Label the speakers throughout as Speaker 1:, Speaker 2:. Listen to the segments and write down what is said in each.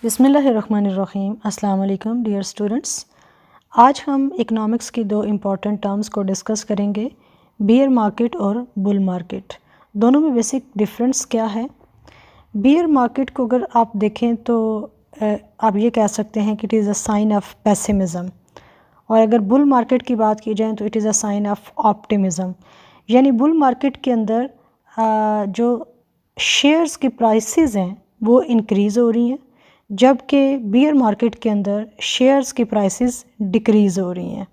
Speaker 1: बिस्मिल्लाहिर्रहमानिर्रहीम। अस्सलाम वालेकुम डियर स्टूडेंट्स। आज हम इकोनॉमिक्स की दो इम्पॉर्टेंट टर्म्स को डिस्कस करेंगे, बियर मार्केट और बुल मार्केट। दोनों में बेसिक डिफरेंस क्या है? बियर मार्केट को अगर आप देखें तो आप ये कह सकते हैं कि it is a sign of pessimism, और अगर बुल मार्केट की बात की जाए तो it is a sign of optimism. यानी बुल मार्केट के अंदर जो शेयर्स की प्राइसेस हैं वो इंक्रीज़ हो रही हैं, जबकि बियर मार्केट के अंदर शेयर्स की प्राइसेस डिक्रीज़ हो रही हैं।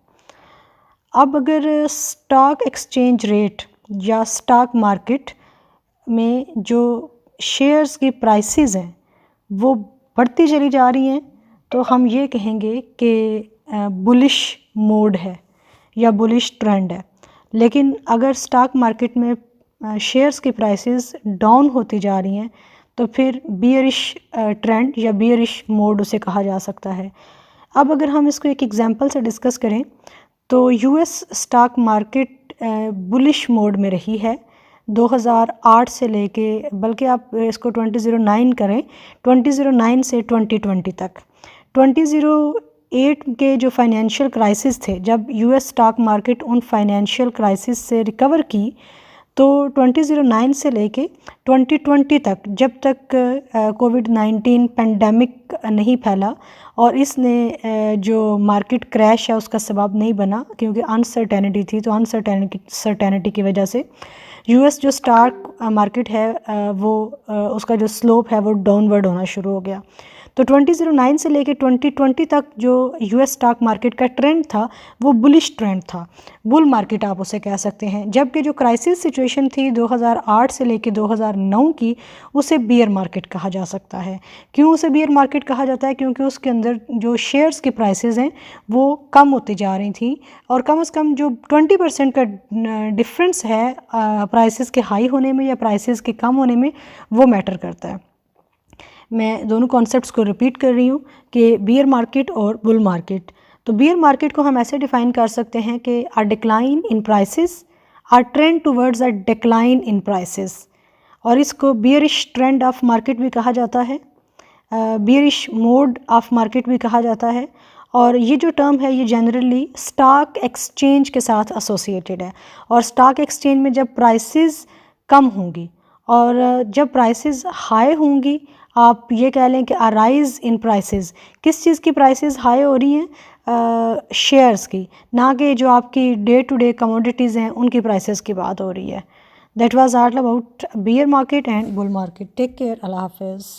Speaker 1: अब अगर स्टॉक एक्सचेंज रेट या स्टॉक मार्केट में जो शेयर्स की प्राइसेस हैं वो बढ़ती चली जा रही हैं, तो हम ये कहेंगे कि बुलिश मोड है या बुलिश ट्रेंड है। लेकिन अगर स्टॉक मार्केट में शेयर्स की प्राइसेस डाउन होती जा रही हैं तो फिर बियरिश ट्रेंड या बियरिश मोड उसे कहा जा सकता है। अब अगर हम इसको एक एग्जांपल से डिस्कस करें तो US stock market bullish mode में रही है 2008 से लेके, बल्कि आप इसको 2009 करें, 2009 से 2020 तक। 2008 के जो फाइनेंशियल क्राइसिस थे, जब यूएस स्टॉक मार्केट उन फाइनेंशियल क्राइसिस से रिकवर की, तो 2009 से लेके 2020 तक, जब तक कोविड-19 पेंडेमिक नहीं फैला और इसने जो मार्केट क्रैश है उसका सबब नहीं बना, क्योंकि अनसर्टेनिटी थी, तो अनसर्टेनिटी की वजह से यूएस जो स्टॉक मार्केट है वो उसका जो स्लोप है वो डाउनवर्ड होना शुरू हो गया। तो 2009 से लेके 2020 तक जो यूएस स्टॉक मार्केट का ट्रेंड था वो बुलिश ट्रेंड था, बुल मार्केट आप उसे कह सकते हैं। जबकि जो क्राइसिस सिचुएशन थी 2008 से लेके 2009 की, उसे बियर मार्केट कहा जा सकता है। क्यों उसे बियर मार्केट कहा जाता है? क्योंकि उसके अंदर जो शेयर्स की प्राइसेस हैं वो कम होती जा रही थी, और कम से कम जो 20% का डिफरेंस है प्राइसेस के हाई होने में या प्राइसेस के कम होने में, वो मैटर करता है। मैं दोनों कॉन्सेप्ट्स को रिपीट कर रही हूँ कि बियर मार्केट और बुल मार्केट। तो बियर मार्केट को हम ऐसे डिफ़ाइन कर सकते हैं कि a decline in prices, a trend towards a decline in prices, और इसको बियरिश ट्रेंड ऑफ मार्केट भी कहा जाता है, बियरिश मोड ऑफ मार्केट भी कहा जाता है। और ये जो टर्म है ये जनरली स्टॉक एक्सचेंज के साथ एसोसिएटेड है, और स्टॉक एक्सचेंज में जब प्राइसेस कम होंगी और जब प्राइसेस हाई होंगी, आप ये कह लें कि अराइज इन प्राइसेस। किस चीज़ की प्राइसेस हाई हो रही हैं? शेयर्स की, ना कि जो आपकी डे टू डे कमोडिटीज़ हैं उनकी प्राइसेस की बात हो रही है। That was all about bear market and bull market. Take care. अल्लाह हाफिज़।